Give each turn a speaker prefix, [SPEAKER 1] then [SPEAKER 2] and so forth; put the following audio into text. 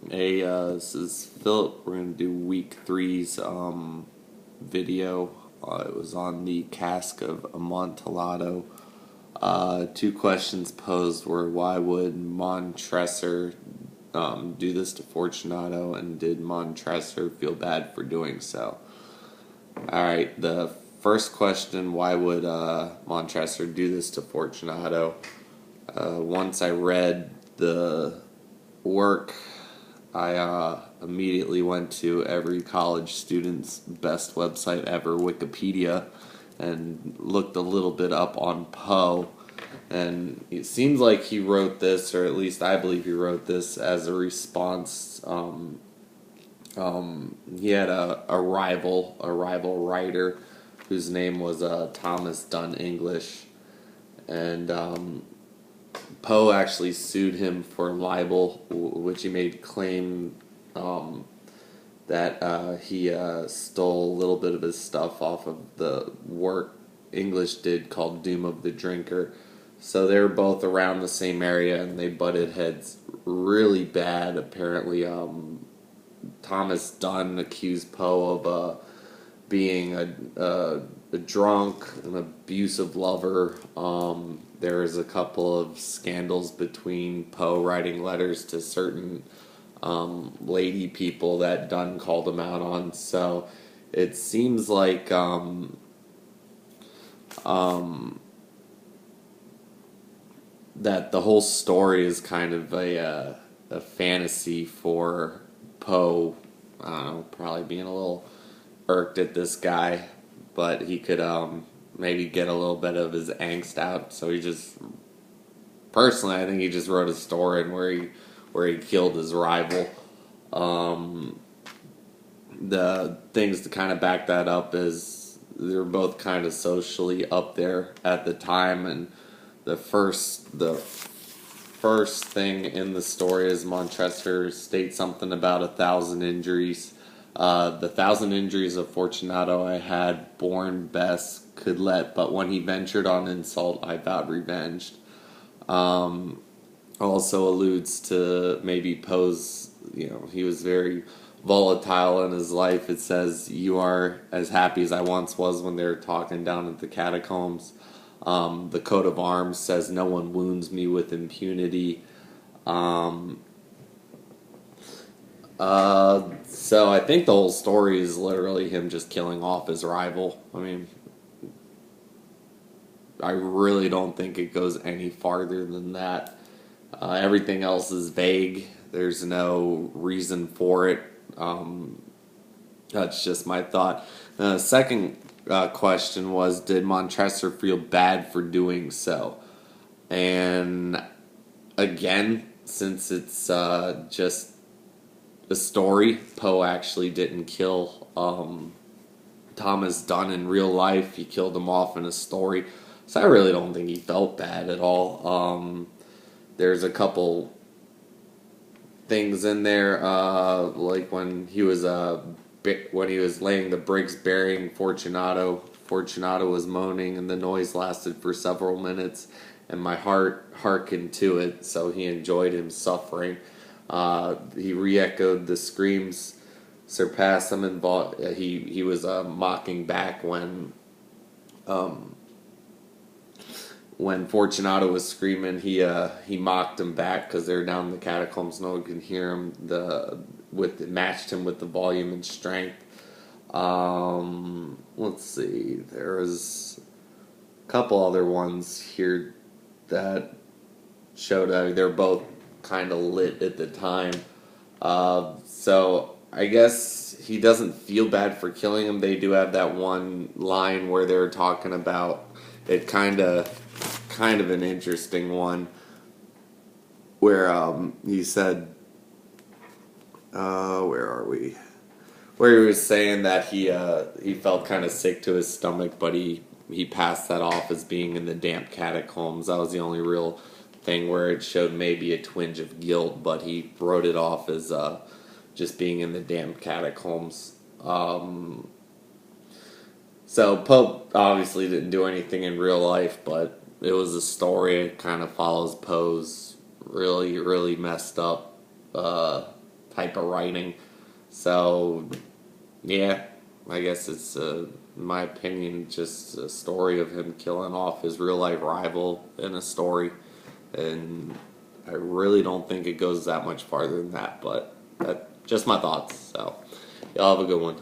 [SPEAKER 1] Hey, this is Philip. We're gonna do week three's video. It was on the cask of Amontillado. Two questions posed were why would Montresor do this to Fortunato, and did Montresor feel bad for doing so? Alright, the first question, why would Montresor do this to Fortunato? Once I read the work, I immediately went to every college student's best website ever, Wikipedia, and looked a little bit up on Poe. And it seems like he wrote this, or at least I believe he wrote this, as a response. He had a rival writer whose name was Thomas Dunn English, and Poe actually sued him for libel, which he made claim that he stole a little bit of his stuff off of the work English did called Doom of the Drinker. So they were both around the same area, and they butted heads really bad. Apparently, Thomas Dunn accused Poe of being a drunk, an abusive lover. There was a couple of scandals between Poe writing letters to certain lady people that Dunn called him out on. So it seems like that the whole story is kind of a fantasy for Poe. I don't know, probably being a little irked at this guy, but he could maybe get a little bit of his angst out. So he just, personally, I think he just wrote a story in where he killed his rival. The things to kind of back that up is they were both kind of socially up there at the time, and the first thing in the story is Montresor states something about 1,000 injuries. The 1,000 injuries of Fortunato I had borne best could let, but when he ventured on insult, I vowed revenge. Also alludes to maybe Poe's, he was very volatile in his life. It says, "You are as happy as I once was," when they were talking down at the catacombs. The coat of arms says, "No one wounds me with impunity." So I think the whole story is literally him just killing off his rival. I mean, I really don't think it goes any farther than that. Everything else is vague. There's no reason for it. That's just my thought. The second question was, did Montresor feel bad for doing so? And again, since it's just a story, Poe actually didn't kill Thomas Dunn in real life. He killed him off in a story. So I really don't think he felt bad at all. There's a couple things in there, like when he was laying the bricks burying Fortunato. Fortunato was moaning, and the noise lasted for several minutes, and my heart hearkened to it. So he enjoyed him suffering. He re-echoed the screams, surpassed them, and he was mocking back when Fortunato was screaming. He mocked him back because they were down in the catacombs. No one could hear him. Matched him with the volume and strength. Let's see. There was a couple other ones here that showed they're both kind of lit at the time. So I guess he doesn't feel bad for killing him. They do have that one line where they're talking about it, kind of an interesting one, where he said, where are we? Where he was saying that he felt kind of sick to his stomach, but he passed that off as being in the damp catacombs. That was the only real thing where it showed maybe a twinge of guilt, but he wrote it off as just being in the damp catacombs. So Pope obviously didn't do anything in real life, but it was a story. It kind of follows Poe's really, really messed up type of writing. So, yeah, I guess it's, in my opinion, just a story of him killing off his real life rival in a story. And I really don't think it goes that much farther than that, but that's just my thoughts. So, y'all have a good one.